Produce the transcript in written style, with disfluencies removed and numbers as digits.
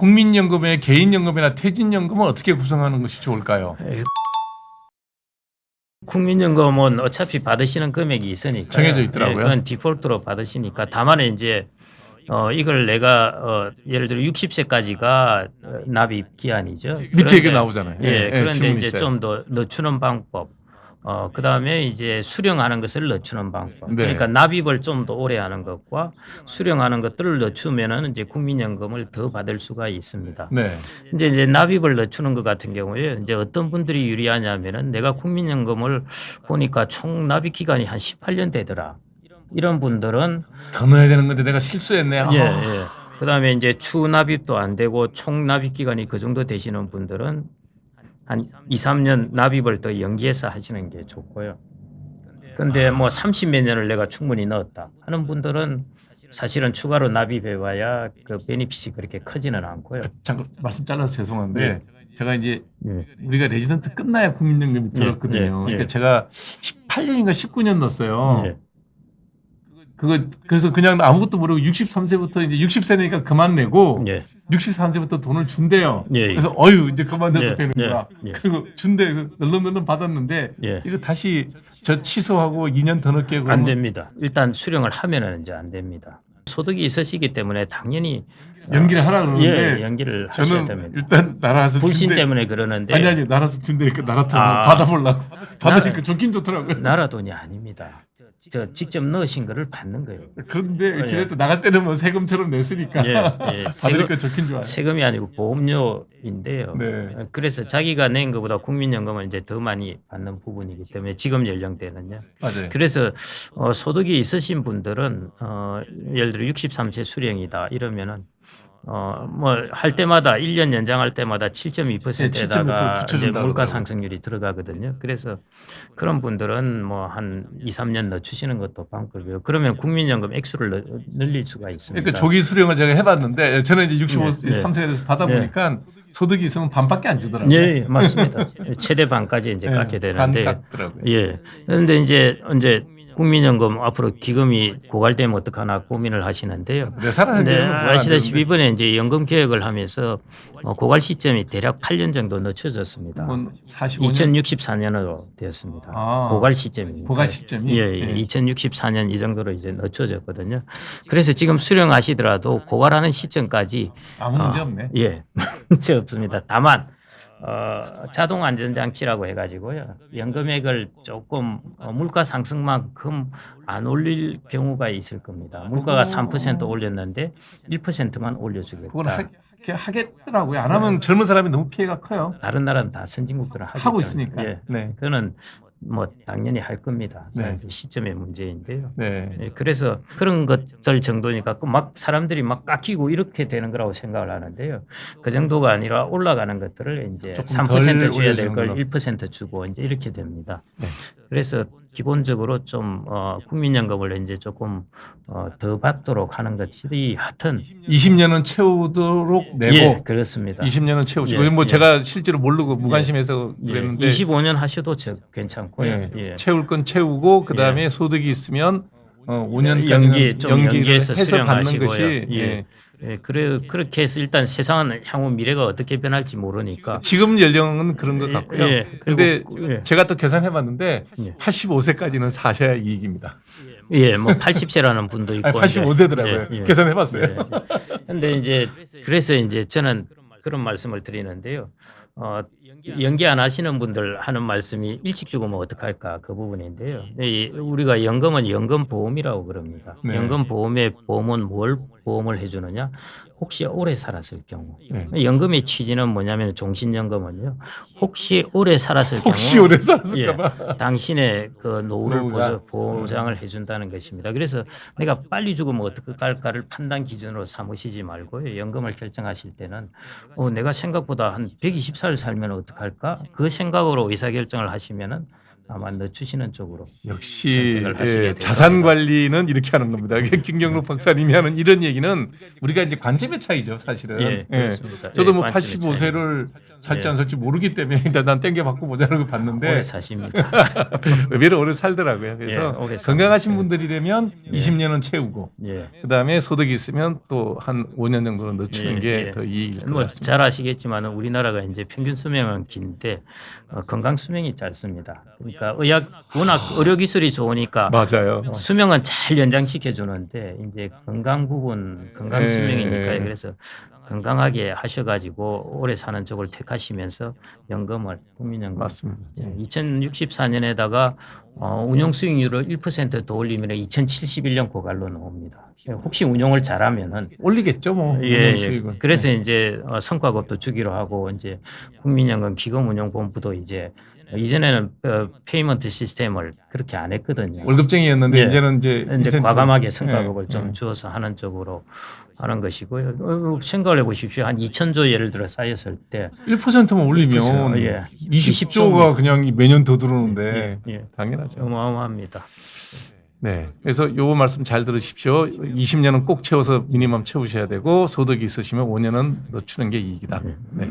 국민연금의 개인연금이나 퇴직연금은 어떻게 구성하는 것이 좋을까요? 국민연금은 어차피 받으시는 금액이 있으니까 정해져 있더라고요. 그건 디폴트로 받으시니까 다만 이제 이걸 내가 예를 들어 60세까지가 납입 기한이죠. 밑에 이게 나오잖아요. 그런데 질문이 이제 있어요. 좀 더 늦추는 방법. 그다음에 이제 수령하는 것을 늦추는 방법. 네. 그러니까 납입을 좀 더 오래 하는 것과 수령하는 것들을 늦추면은 이제 국민연금을 더 받을 수가 있습니다. 네. 이제 납입을 늦추는 것 같은 경우에 이제 어떤 분들이 유리하냐면은 내가 국민연금을 보니까 총 납입 기간이 한 18년 되더라. 이런 분들은 더 넣어야 되는 건데 내가 실수했네. 그다음에 이제 추 납입도 안 되고 총 납입 기간이 그 정도 되시는 분들은 한 2, 3년 납입을 더 연기해서 하시는 게 좋고요. 근데 뭐 30몇 년을 내가 충분히 넣었다 하는 분들은 사실은 추가로 납입해 봐야 그 베니핏이 그렇게 크지는 않고요. 잠깐 말씀 잘라서 죄송한데 네. 제가 이제 예. 우리가 레지던트 끝나야 국민연금이 들었거든요. 그러니까 제가 18년인가 19년 넣었어요. 예. 그래서 그냥 아무것도 모르고 63세부터 이제 60세니까 그만 내고 예. 63세부터 돈을 준대요. 예. 그래서 어유 이제 그만 내도 예. 되는 거야. 예. 그리고 준대 널렁널렁 받았는데 예. 이거 다시 저 취소하고 2년 더 넣게 그러면 안 됩니다. 일단 수령을 하면은 이제 안 됩니다. 소득이 있으시기 때문에 당연히 연기를 하라 그러는데 연기를 하셔야 저는 됩니다. 일단 나라에서 불신 준대- 때문에 그러는데 아니 나라에서 준대니까 나라 돈 아. 받아보려고 받으니까 좋긴 좋더라고요. 나라 돈이 아닙니다. 저 직접 넣으신 거를 받는 거예요. 그런데 어찌됐든 나갈 때는 뭐 세금처럼 냈으니까 받으니까 좋긴 좋아요. 세금이 아니고 보험료인데요. 네. 그래서 자기가 낸 것보다 국민연금을 이제 더 많이 받는 부분이기 때문에 지금 연령대는요. 맞아요. 그래서 소득이 있으신 분들은 예를 들어 63세 수령이다 이러면은 뭐 할 때마다 1년 연장할 때마다 7.2%에다가 이제 붙여준다고 물가 그러더라고요. 상승률이 들어가거든요. 그래서 그런 분들은 뭐 한 2, 3년 늦추시는 것도 방법이고요. 그러면 국민연금 액수를 늘릴 수가 있습니다. 그러니까 조기 수령을 제가 해봤는데 저는 이제 65, 네. 3세가 돼서 받아보니까 소득이 있으면 반밖에 안 주더라고요. 예, 맞습니다. 최대 반까지 이제 깎게 되는데 반 깎더라고요. 예. 그런데 이제 국민연금 앞으로 기금이 고갈되면 어떡하나 고민을 하시는데요. 내 살아야 근데 되는 건 아시다시피 이번에 이제 연금 개혁을 하면서 고갈 시점이 대략 8년 정도 늦춰졌습니다. 45년 2064년으로 되었습니다. 아, 고갈 시점입니다. 고갈 시점이? 예, 2064년 이 정도로 이제 늦춰졌거든요. 그래서 지금 수령하시더라도 고갈하는 시점까지 아무 문제 없네. 예, 문제 없습니다. 다만 자동 안전장치라고 해가지고요. 연금액을 조금 물가 상승만큼 안 올릴 경우가 있을 겁니다. 물가가 3% 올렸는데 1%만 그건 올려주겠다. 하겠더라고요. 안 하면 젊은 사람이 너무 피해가 커요. 다른 나라는 다 선진국들은 하기 하고 때문에. 있으니까. 예. 네. 그거는 뭐 당연히 할 겁니다. 네. 시점의 문제인데요. 네. 예, 그래서 그런 것들 정도니까 막 사람들이 막 깎이고 이렇게 되는 거라고 생각을 하는데요. 그 정도가 아니라 올라가는 것들을 이제 조금 3% 덜 줘야 될 올려주는 걸 걸로. 1% 주고 이제 이렇게 됩니다. 네. 그래서 기본적으로 좀 국민연금을 이제 조금 더 받도록 하는 것이 하여튼 20년은 채우도록 내고 예, 그렇습니다. 20년은 채우시고 예, 뭐 예. 제가 실제로 모르고 무관심해서 예, 그랬는데 25년 하셔도 괜찮고요. 예, 예. 채울 건 채우고 그 다음에 소득이 있으면 5년까지는 연기해서 해서 받는 수령하시고요. 것이 예. 예, 그렇게 해서 일단 세상은 향후 미래가 어떻게 변할지 모르니까 지금 연령은 그런 것 같고요. 예, 그런데 그리고, 예. 제가 또 계산해봤는데 예. 85세까지는 사셔야 이익입니다. 예, 뭐 80세라는 분도 있고 아니, 85세더라고요. 계산해봤어요. 그런데 이제 그래서 이제 저는 그런 말씀을 드리는데요. 연기 안 하시는 분들 하는 말씀이 일찍 죽으면 어떡할까 그 부분인데요. 우리가 연금은 연금보험이라고 그럽니다. 네. 연금보험의 보험은 뭘 보험을 해주느냐? 혹시 오래 살았을 경우. 네. 연금의 취지는 뭐냐면 종신연금은요. 혹시 오래 살았을 혹시 경우 오래 살았을까봐. 당신의 그 노후를 노후가. 보장을 해준다는 것입니다. 그래서 내가 빨리 죽으면 어떡할까를 판단 기준으로 삼으시지 말고요. 연금을 결정하실 때는 내가 생각보다 한 120살 살면 어떡할까? 그 생각으로 의사결정을 하시면은 아마 늦추시는 쪽으로 역시 선택을 하시게 될 자산 겁니다. 관리는 이렇게 하는 겁니다. 김경록 박사님이 하는 이런 얘기는 우리가 이제 관점의 차이죠, 사실은. 예, 그렇습니다. 저도 예, 뭐 관점의 85세를 살지 예. 안 살지 모르기 때문에 일단 난 땡겨 받고 보자는 거 봤는데 오래 사십니다. 의외로 오래 살더라고요. 그래서 예, 오래 건강하신 삽니다. 분들이라면 20년은 채우고 예. 그다음에 소득이 있으면 또 한 5년 정도는 늦추는 예, 게 예. 더 이익일 것 뭐 같습니다. 잘 아시겠지만 우리나라가 이제 평균 수명은 긴데 건강 수명이 짧습니다. 그러니까 워낙 의료 기술이 좋으니까 맞아요. 수명은 잘 연장시켜 주는데 이제 건강 부분 건강 예, 수명이니까 예. 그래서 건강하게 하셔가지고 오래 사는 쪽을 택하시면서 연금을 국민연금 맞습니다. 2064년에다가 운용 수익률을 1%더 올리면 2071년 고갈로 나옵니다. 혹시 운용을 잘하면은 올리겠죠, 뭐. 예, 수익은. 예. 그래서 이제 성과급도 주기로 하고 이제 국민연금 기금운용본부도 이제 이전에는 페이먼트 시스템을 그렇게 안 했거든요. 월급쟁이였는데 예. 이제는 이제 이제 인센티브. 과감하게 성과급을 예, 좀 예. 주어서 하는 쪽으로 하는 것이고요. 생각을 해보십시오. 한 2천조 예를 들어 쌓였을 때 1%만 올리면 1%, 예. 20조가 그냥 매년 더 들어오는데 예, 당연하죠. 어마어마합니다. 네. 그래서 요 말씀 잘 들으십시오. 20년은 꼭 채워서 미니멈 채우셔야 되고 소득이 있으시면 5년은 늦추는 게 이익이다. 네.